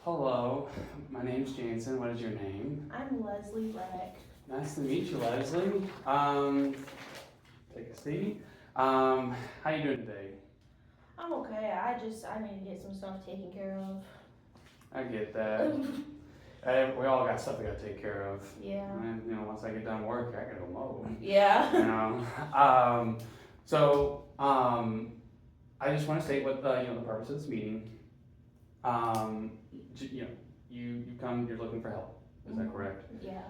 Hello, my name's Jansen. What is your name? I'm Leslie Reddick. Nice to meet you, Leslie. Take a seat. How you doing today? I'm okay. I need to get some stuff taken care of. I get that. We all got stuff we gotta take care of. Yeah. And once I get done work, I gotta go mow. Yeah. I just want to state what the purpose of this meeting. You come, you're looking for help. Is that correct? Yeah.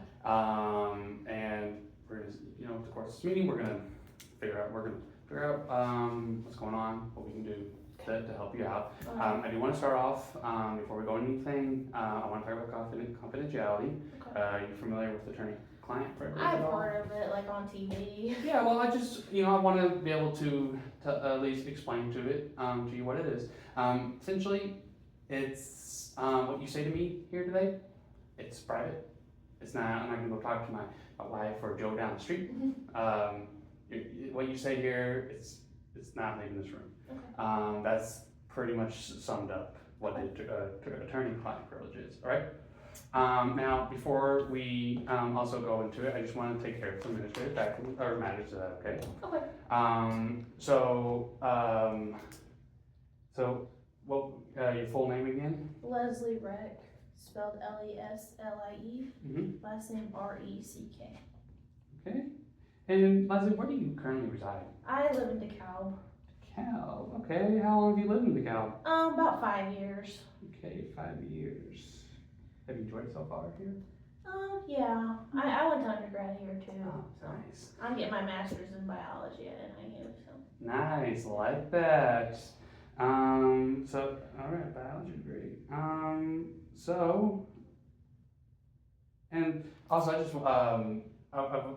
And we're gonna, of course, this meeting we're gonna figure out what's going on, what we can do to help you out. I do want to start off before we go into anything. I want to talk about confidentiality. Okay. Are you familiar with attorney-client privilege I've at all? heard of it like on TV. Yeah, well, I just, I want to be able to at least explain to you what it is. Essentially, it's what you say to me here today. It's private. It's not. I'm not gonna go talk to my wife or Joe down the street. What you say here, it's not leaving this room. Okay. That's pretty much summed up what the attorney-client privilege is. All right. Now, before we also go into it, I just want to take care of some administrative matters. Is that okay? Okay. So what your full name again? Leslie Reddick, spelled Leslie. Mm-hmm. Last name Reck. Okay. And Leslie, where do you currently reside? I live in DeKalb. DeKalb. Okay. How long have you lived in DeKalb? About 5 years. Okay, 5 years. Have you enjoyed it so far here? Yeah. I went to undergrad here too. Oh, So nice. I'm getting my master's in biology at NIU. So. Nice, like that. All right, biology, great. And also I just, I want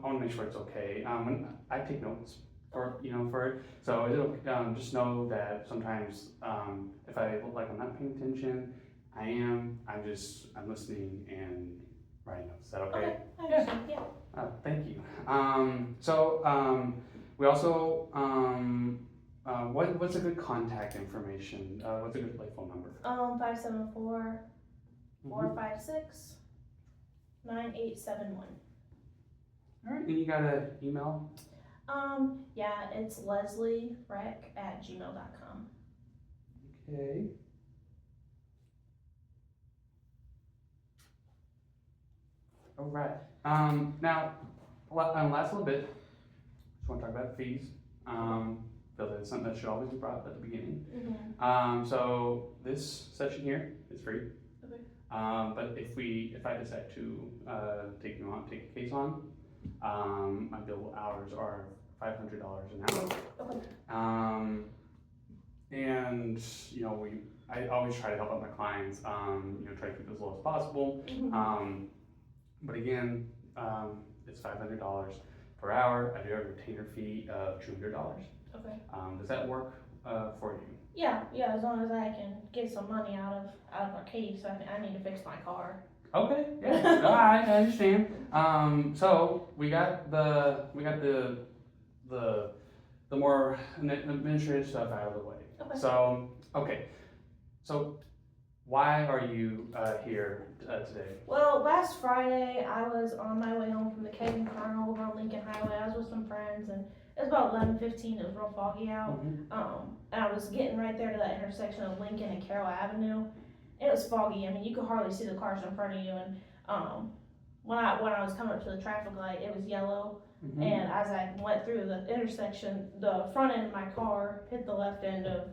to make sure it's okay. When I take notes for it, so it'll, just know that sometimes, if I look like I'm not paying attention, I am, I'm listening and writing notes. Is that okay? Okay. I understand. Yeah. Thank you. We also, what's a good contact information? What's a good phone number? 574 456 9871. All right, and you got an email? Yeah, it's leslierec@gmail.com. Okay. All right. Now, last little bit, just want to talk about fees. Feel that it's something that should always be brought up at the beginning. Mm-hmm. So this session here is free. Okay. But if I decide to take a case on, my bill hours are $500 an hour. Okay. And I always try to help out my clients. Try to keep it as low as possible. Mm-hmm. But again, it's $500 per hour. I do have a retainer fee of $200. Okay. Does that work for you? Yeah, as long as I can get some money out of our case. I need to fix my car. Okay, yeah, no, I understand. So we got the more administrative stuff out of the way. Okay. So why are you here today? Well, last Friday I was on my way home from the Keg and Colonel over on Lincoln Highway. I was with some friends and it was about 11:15. It was real foggy out. Mm-hmm. And I was getting right there to that intersection of Lincoln and Carroll Avenue. It was foggy. I mean, you could hardly see the cars in front of you. And when I was coming up to the traffic light, it was yellow. Mm-hmm. And as I went through the intersection, the front end of my car hit the left end of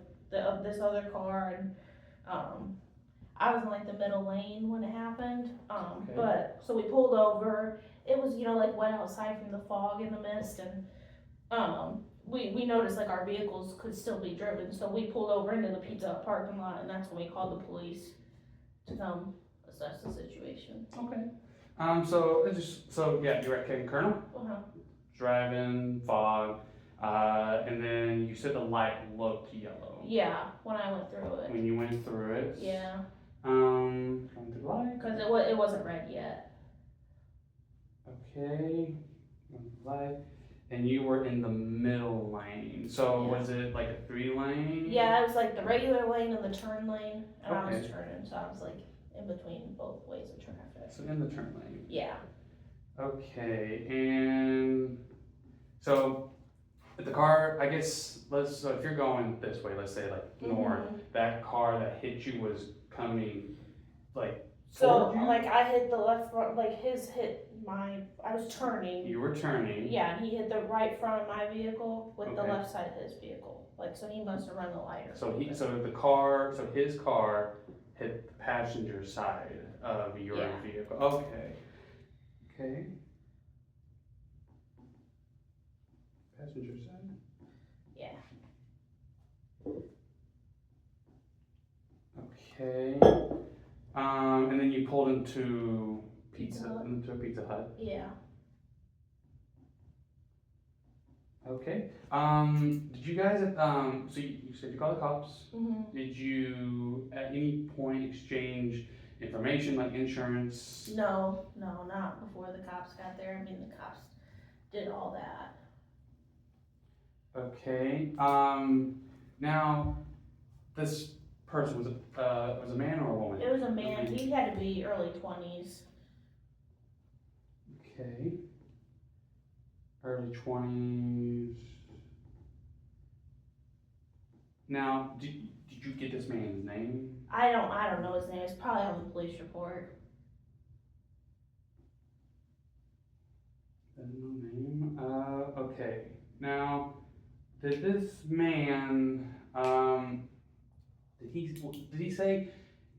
this other car, and I was in like the middle lane when it happened. Okay. But so we pulled over. It was like wet outside from the fog and the mist, and we noticed like our vehicles could still be driven, so we pulled over into the Pizza Hut parking lot, and that's when we called the police to come assess the situation. Okay. So yeah, you're at Keg and Colonel. Driving, fog, and then you said the light looked yellow. Yeah, when I went through it. When you went through it. Yeah. Going through the light. Because it wasn't red yet. Okay. Going through the light. And you were in the middle lane. So Yeah. was it like a 3 lane? Yeah, it was like the regular lane and the turn lane, and I was Okay. turning, so I was like in between both ways of traffic. So in the turn lane. Yeah. Okay, and so the car, I guess, so if you're going this way, let's say like north, that car that hit you was coming like So towards you? like I hit the left front, like his hit my, I was turning. You were turning. Yeah, and he hit the right front of my vehicle with the Okay. left side of his vehicle. Like, so he must have run the light or So something. his car hit the passenger side of your Yeah. vehicle. Okay. Okay. Passenger side? Yeah. Okay. And then you pulled into Pizza Hut. into a Pizza Hut. Yeah. Okay. Did you guys, so you said you called the cops. Did you at any point exchange information like insurance? No, not before the cops got there. I mean, the cops did all that. Okay. Now, this person was a man or a woman? It was a man. He had to be early 20s. Okay. Early 20s. Now, did you get this man's name? I don't know his name. It's probably on the police report. No name. Okay. Now, did this man, did he say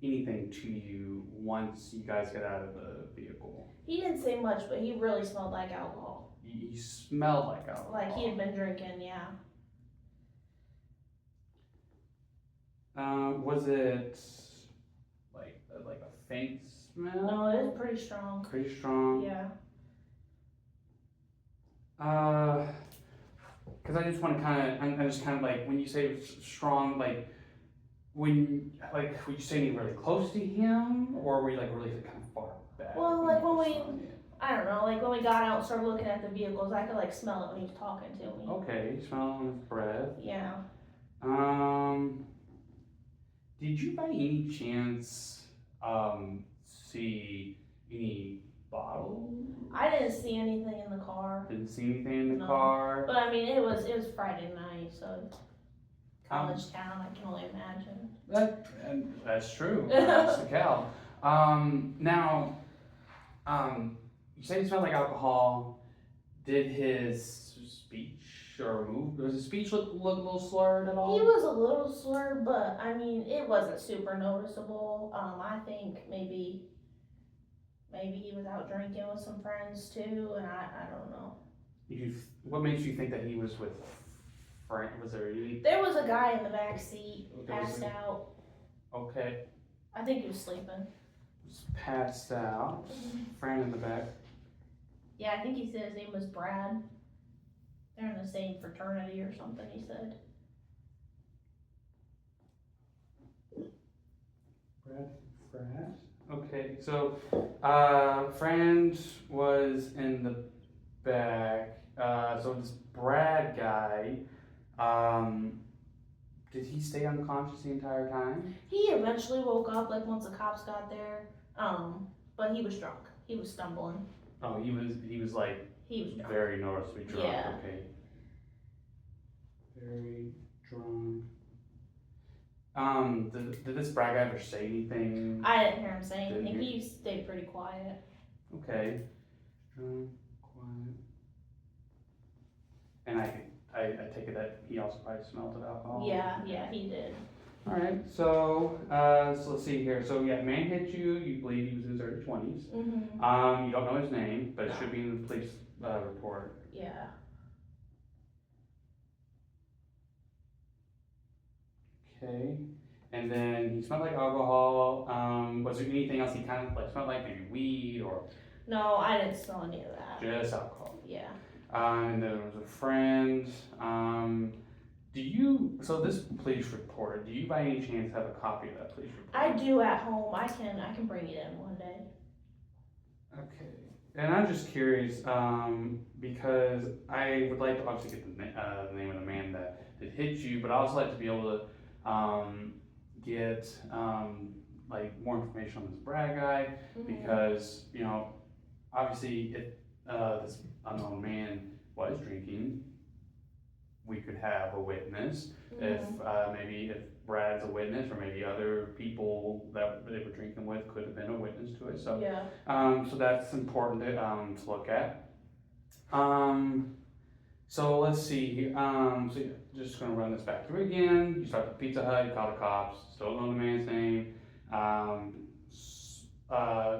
anything to you once you guys got out of the vehicle? He didn't say much, but he really smelled like alcohol. He smelled like alcohol. Like he had been drinking, yeah. Was it like a faint smell? No, it was pretty strong. Pretty strong. Yeah. Because I just want to I'm just kind of like, when you say strong, like, would you say anything really close to him, or were you like really kind of far back? Well, like I don't know, like when we got out and started looking at the vehicles, I could like smell it when he was talking to me. Okay, smelling his breath. Yeah. Did you by any chance see any bottles? I didn't see anything in the car. Didn't see anything in the No. car. But I mean, it was Friday night, so college town, I can only imagine. That's true. That's the Cal. Now, you say he smelled like alcohol. Did his speech does his speech look a little slurred at all? He was a little slurred, but I mean, it wasn't super noticeable. I think maybe he was out drinking with some friends too, and I don't know. What makes you think that he was with Frank? Was there any? There was a guy in the back seat, passed out. Okay. I think he was sleeping. Was passed out. Friend in the back. Yeah, I think he said his name was Brad. They're in the same fraternity or something, he said. Brad. Okay, so friend was in the back. So this Brad guy, did he stay unconscious the entire time? He eventually woke up, like once the cops got there. But he was drunk. He was stumbling. Oh, he was like He was drunk. very noticeably drunk. Yeah. Okay. Very drunk. Did this Brad guy ever say anything? I didn't hear him say Didn't anything. hear- He stayed pretty quiet. Okay. Drunk, quiet. And I take it that he also probably smelled of alcohol. Yeah, he did. All right. So let's see here. So yeah, man hit you. You believe he was in his early 20s. Mm-hmm. You don't know his name, but it No. should be in the police report. Yeah. Okay. And then he smelled like alcohol. Was there anything else he kind of like smelled like, maybe weed or No, I didn't smell any of that. just alcohol? Yeah. And then there was a friend. So this police report, do you by any chance have a copy of that police report? I do at home. I can bring it in one day. Okay. And I'm just curious, because I would like to obviously get the name of the man that hit you, but I also like to be able to get like more information on this Brad guy because obviously if this unknown man was drinking, we could have a witness. If maybe if Brad's a witness, or maybe other people that they were drinking with could have been a witness to it. So Yeah. so that's important to look at. So let's see here. So yeah, just gonna run this back through again. You start the Pizza Hut, you call the cops, still don't know the man's name.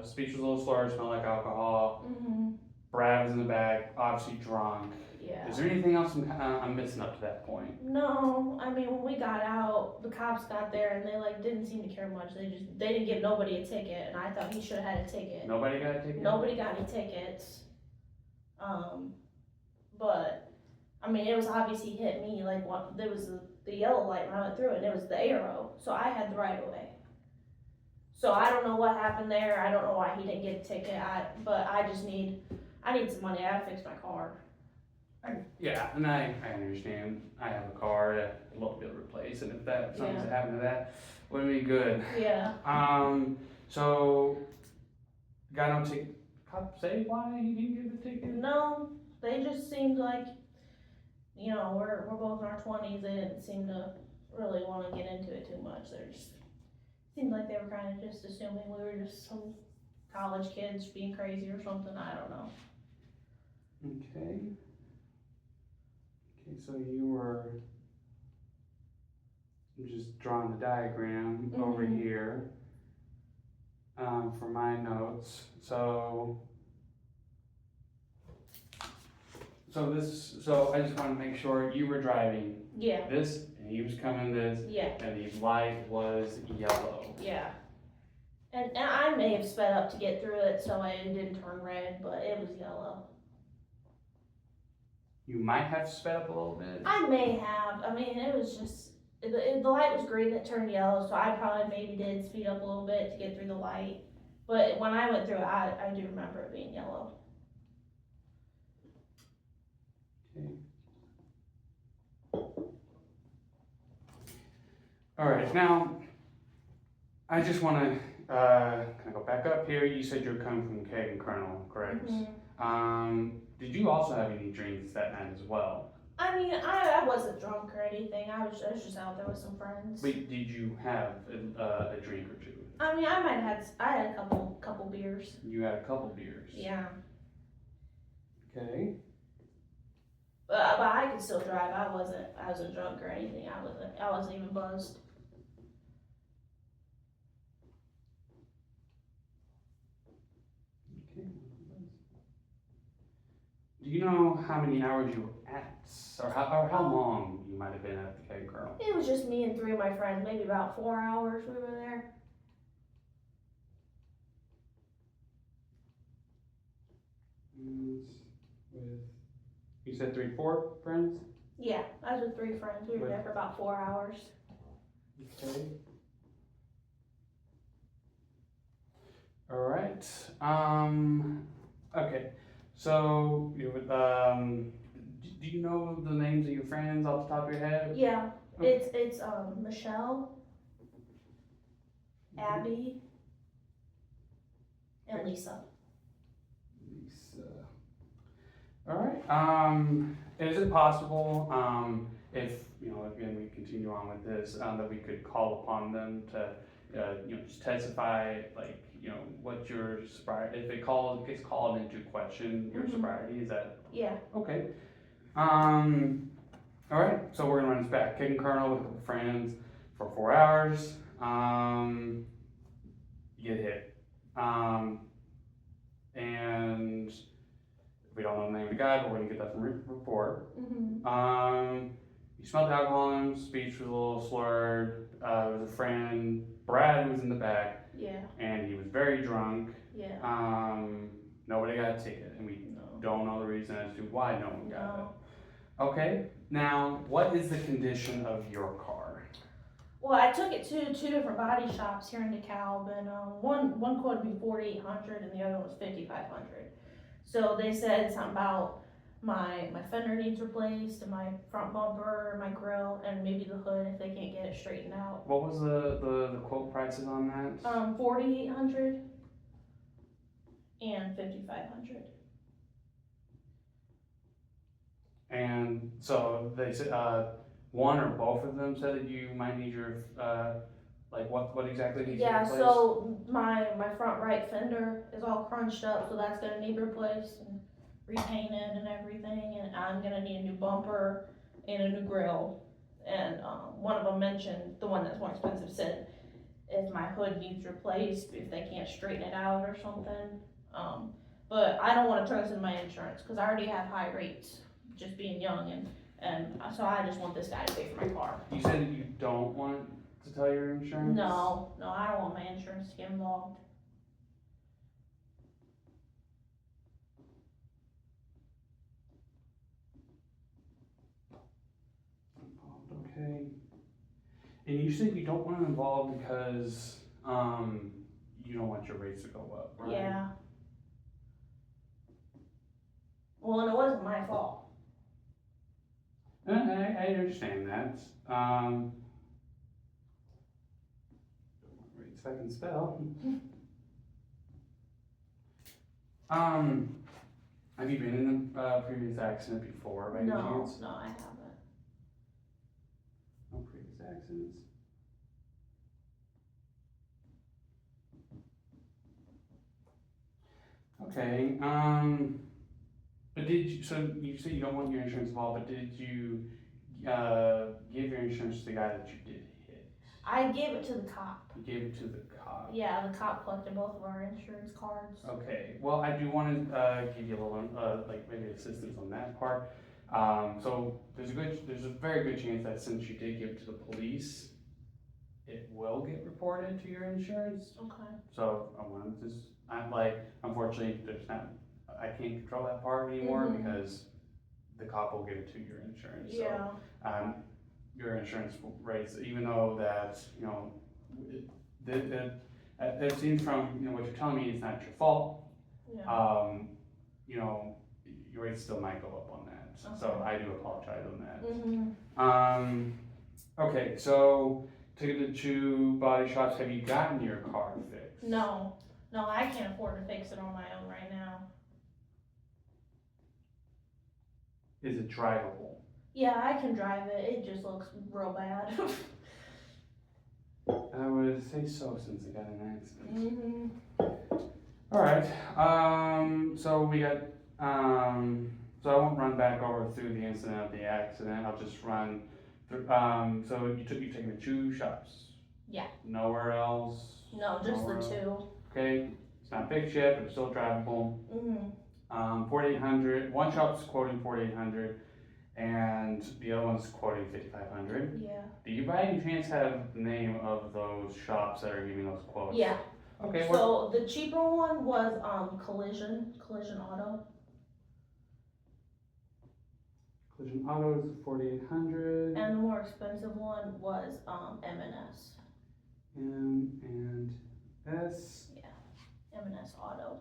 Speech was a little slurred, smelled like alcohol. Brad was in the back, obviously drunk. Yeah. Is there anything else I'm missing up to that point? No, I mean when we got out, the cops got there and they like didn't seem to care much. They didn't give nobody a ticket, and I thought he should have had a ticket. Nobody got a ticket? Nobody got any tickets. But I mean it was obvious he hit me. Like there was the yellow light when I went through it, and it was the arrow, so I had the right of way. So I don't know what happened there. I don't know why he didn't get a ticket. But I need some money. I gotta fix my car. Yeah, and I understand. I have a car that I'd love to be able to replace, and if something's happened to that, wouldn't be good. Yeah. So guy don't take. Cop say why he didn't get the ticket? No, they just seemed like, we're both in our 20s. They didn't seem to really want to get into it too much. They just seemed like they were kind of just assuming we were just some college kids being crazy or something. I don't know. Okay. So you were just drawing the diagram over here for my notes. So I just want to make sure you were driving Yeah. this, and he was coming this, Yeah. and the light was yellow. Yeah. And I may have sped up to get through it so it didn't turn red, but it was yellow. You might have sped up a little bit. I may have. I mean, it was just, the light was green, it turned yellow, so I probably maybe did speed up a little bit to get through the light. But when I went through it, I do remember it being yellow. Okay. All right, now I just want to kind of go back up here. You said you're coming from Keg and Colonel, correct? Did you also have any drinks that night as well? I mean, I wasn't drunk or anything. I was just out there with some friends. But did you have a drink or two? I mean, I had a couple beers. You had a couple beers. Yeah. Okay. But I could still drive. I wasn't drunk or anything. I wasn't even buzzed. Okay. Do you know how many hours you were at, or how long you might have been at the Keg and Colonel? It was just me and 3 of my friends. Maybe about 4 hours we were there. You said 3, 4 friends? Yeah, I was with 3 friends. We were there for about 4 hours. Okay. All right. Okay. So you would do you know the names of your friends off the top of your head? Yeah, Okay. it's Michelle, Abby, and Lisa. All right. Is it possible, if again we continue on with this, that we could call upon them to, just testify, like, what your sobriety, if it gets called into question, your sobriety, is that Yeah. okay? All right. So we're gonna run this back. Keg and Colonel with a couple friends for 4 hours. You get hit. And we don't know the name of the guy, but we're gonna get that from report. You smelled alcohol in him, speech was a little slurred. There was a friend, Brad, who was in the back, Yeah. and he was very drunk. Yeah. Nobody got a ticket, and we don't know the reason as to why no one got No. it. Okay, now what is the condition of your car? Well, I took it to 2 different body shops here in DeKalb, and one quoted me $4,800, and the other one was $5,500. So they said something about my fender needs replaced, and my front bumper, my grill, and maybe the hood if they can't get it straightened out. What was the quote prices on that? 4,800 and 5,500. And so they said, one or both of them said that you might need your, like what exactly needs to be Yeah, replaced? so my front right fender is all crunched up, so that's gonna need replaced and repainted and everything, and I'm gonna need a new bumper and a new grill. And one of them mentioned, the one that's more expensive said, if my hood needs replaced, if they can't straighten it out or something. But I don't wanna turn this into my insurance, cause I already have high rates, just being young, and so I just want this guy to pay for my car. You said that you don't want to tell your insurance? No, I don't want my insurance to get involved. Okay. And you said you don't want to involve because, you don't want your rates to go up, right? Yeah. Well, and it wasn't my fault. I understand that. Rates I can spell. Have you been in a previous accident before by any chance? No, I haven't. No previous accidents. Okay, but so you say you don't want your insurance involved, but did you, give your insurance to the guy that you did hit? I gave it to the cop. You gave it to the cop? Yeah, the cop collected both of our insurance cards. Okay, well, I do wanna, give you a little, like maybe assistance on that part. So there's a very good chance that since you did give it to the police, it will get reported to your insurance. Okay. So I want to just, I'm like, unfortunately, I can't control that part anymore Mhm. because the cop will give it to your insurance. Yeah. So, your insurance rates, even though that, you know, it seems from, you know, what you're telling me, it's not your fault. Yeah. You know, your rates still might go up on that. So Okay. I do apologize on that. Mhm. Okay, so to the two body shops, have you gotten your car fixed? No, I can't afford to fix it on my own right now. Is it drivable? Yeah, I can drive it. It just looks real bad. I would say so since I got an accident. Mhm. All right. So we got. So I won't run back over through the incident of the accident. I'll just run through. So you've taken the two shops. Yeah. Nowhere else. No, just Nowhere the else? two. Okay. It's not fixed yet, but it's still drivable. Mhm. 4,800. One shop's quoting 4,800, and the other one's quoting 5,500. Yeah. Do you by any chance have the name of those shops that are giving those quotes? Yeah. Okay. So the cheaper one was Collision Auto. Collision Auto is 4,800. And the more expensive one was M&S. M and S. M&S Auto.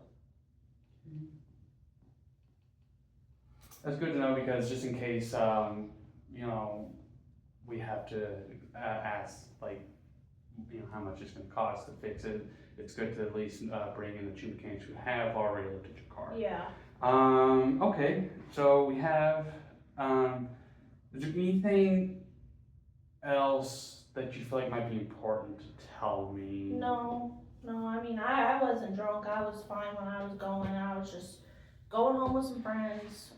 That's good to know because just in case, you know, we have to ask, like, you know, how much it's going to cost to fix it. It's good to at least bring in the two mechanics who have already looked at your car. Yeah. Okay, so we have. Is there anything else that you feel like might be important to tell me? No. I mean, I wasn't drunk. I was fine when I was going. I was just going home with some friends.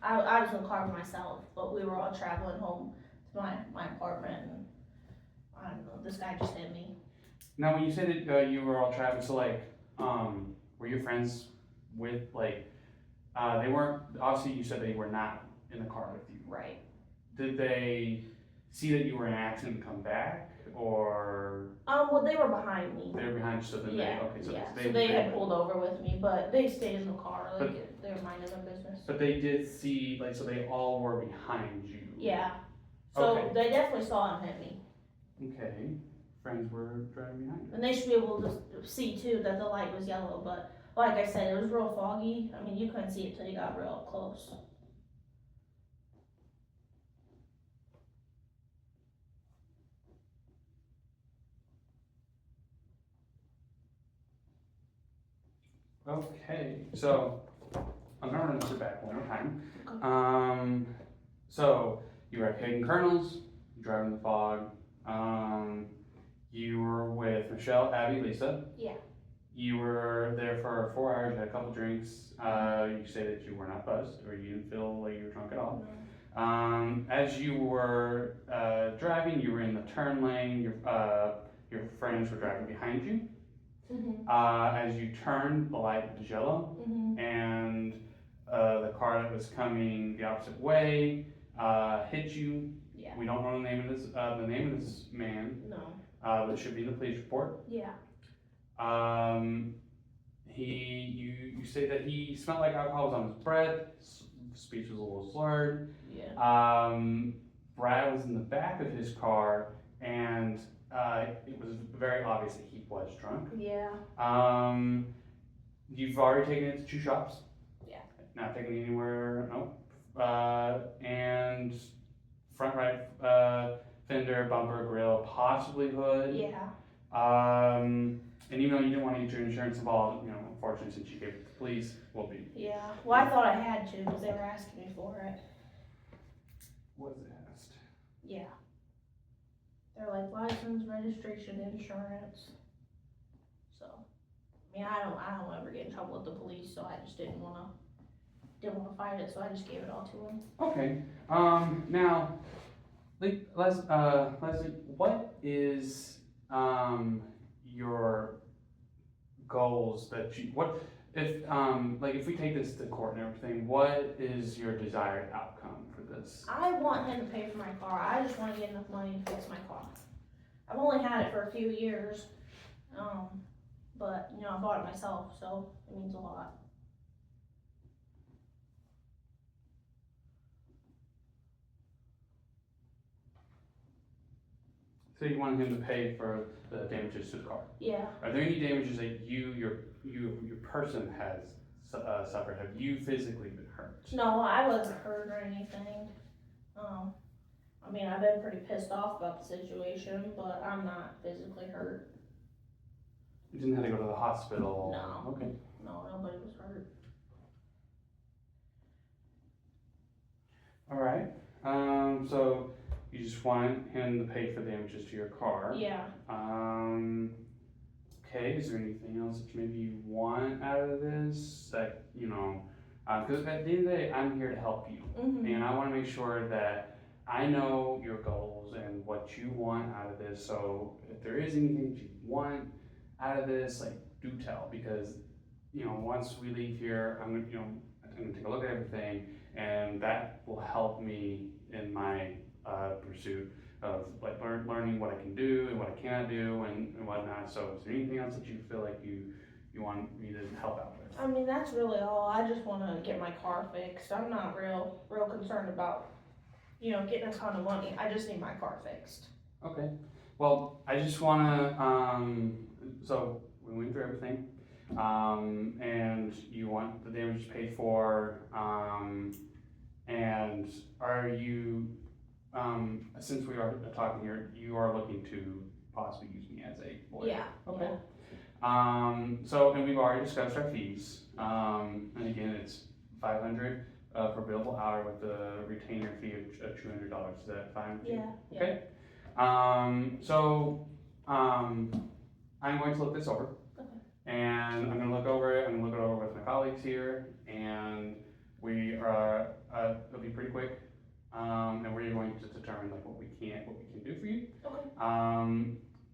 I was in the car by myself, but we were all traveling home to my apartment, and I don't know, this guy just hit me. Now, when you say that you were all traveling, so like, were your friends with like, they weren't, obviously you said they were not in the car with you. Right. Did they see that you were in an accident and come back, or Well, they were behind me. they were behind you, so then Yeah, okay, so yeah. So they had pulled over with me, but they stayed in the car, like they were minding their business. But they did see, like, so they all were behind you. Yeah. So Okay. they definitely saw him hit me. Okay, friends were driving behind you. And they should be able to see too that the light was yellow, but like I said, it was real foggy. I mean, you couldn't see it till you got real up close. Okay, so I'm gonna run this back one more time. Okay. So you were at Hayden Colonel's, you driving the fog. You were with Michelle, Abby, Lisa. Yeah. You were there for 4 hours, you had a couple drinks. You say that you were not buzzed or you didn't feel like you were drunk at all. No. As you were driving, you were in the turn lane. Your friends were driving behind you. Mhm. As you turned, the light was yellow, Mhm. and the car that was coming the opposite way hit you. Yeah. We don't know the name of this man, No. but it should be in the police report. Yeah. You say that he smelled like alcohol was on his breath. Speech was a little slurred. Yeah. Brad was in the back of his car, and it was very obvious that he was drunk. Yeah. You've already taken it to 2 shops. Yeah. Not taking it anywhere. Nope. And front right fender, bumper, grill, possibly hood. Yeah. And even though you didn't want to get your insurance involved, unfortunately, since you gave it to the police, will be. Yeah. Well, I thought I had to because they were asking me for it. Was asked. Yeah. They're like license, registration, insurance. So, I mean, I don't ever get in trouble with the police, so I just didn't wanna fight it, so I just gave it all to them. Okay. Now, Leslie, what is your goals if we take this to court and everything, what is your desired outcome for this? I want him to pay for my car. I just want to get enough money to fix my car. I've only had it for a few years, but I bought it myself, so it means a lot. So you want him to pay for the damages to the car? Yeah. Are there any damages that your person has suffered? Have you physically been hurt? No, I wasn't hurt or anything. I mean, I've been pretty pissed off about the situation, but I'm not physically hurt. You didn't have to go to the hospital? No. Okay. No, nobody was hurt. All right. So you just want him to pay for damages to your car? Yeah. Okay, is there anything else that maybe you want out of this? That, because at the end of the day, I'm here to help you. Mm-hmm. And I want to make sure that I know your goals and what you want out of this. So if there is anything that you want out of this, do tell. Because, once we leave here, I'm gonna take a look at everything, and that will help me in my pursuit of learning what I can do and what I cannot do and whatnot. So is there anything else that you feel like you want me to help out with? I mean, that's really all. I just want to get my car fixed. I'm not real concerned about, getting a ton of money. I just need my car fixed. Okay. Well, I just want to, so we went through everything, and you want the damage paid for, and are you, since we are talking here, you are looking to possibly use me as a lawyer? Yeah. Okay. Yeah. And we've already discussed our fees. And again, it's $500 per billable hour with a retainer fee of $200. Is that fine with you? Yeah. Okay. I'm going to look this over. Okay. And I'm going to look over it. I'm going to look it over with my colleagues here, and it'll be pretty quick. And we're going to determine what we can do for you. Okay.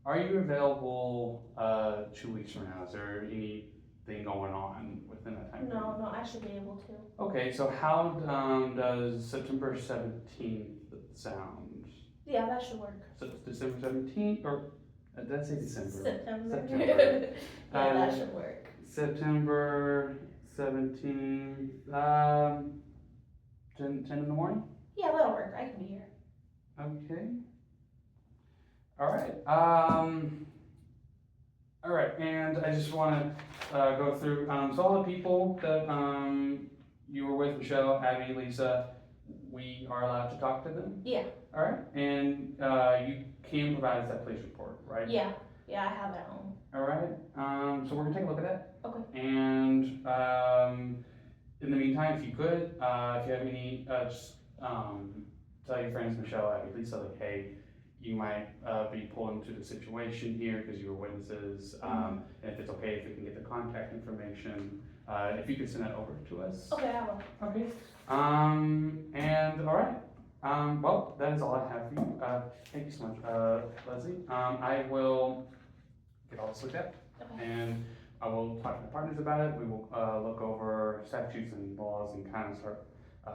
Are you available 2 weeks from now? Is there anything going on within that time? No, I should be able to. Okay, so how does September 17th sound? Yeah, that should work. So it's December 17th, or did I say December? September. September. Yeah, that should work. September 17th, 10 in the morning? Yeah, that'll work. I can be here. Okay. All right. All right, and I just want to go through, so all the people that you were with, Michelle, Abby, Lisa, we are allowed to talk to them? Yeah. All right, and you can provide us that police report, right? Yeah, I have that home. All right, so we're gonna take a look at that. Okay. And in the meantime, if you could, if you have any, just tell your friends, Michelle, Abby, Lisa, like, hey, you might be pulled into the situation here because you were witnesses. And if it's okay, if we can get the contact information, if you could send that over to us. Okay, I will. Okay. And all right. Well, that is all I have for you. Thank you so much, Leslie. I will get all this looked at, Okay. and I will talk to my partners about it. We will look over statutes and laws and kind of start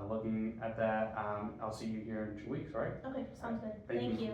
looking at that. I'll see you here in 2 weeks, all right? Okay, sounds good. Thank Thank you. you.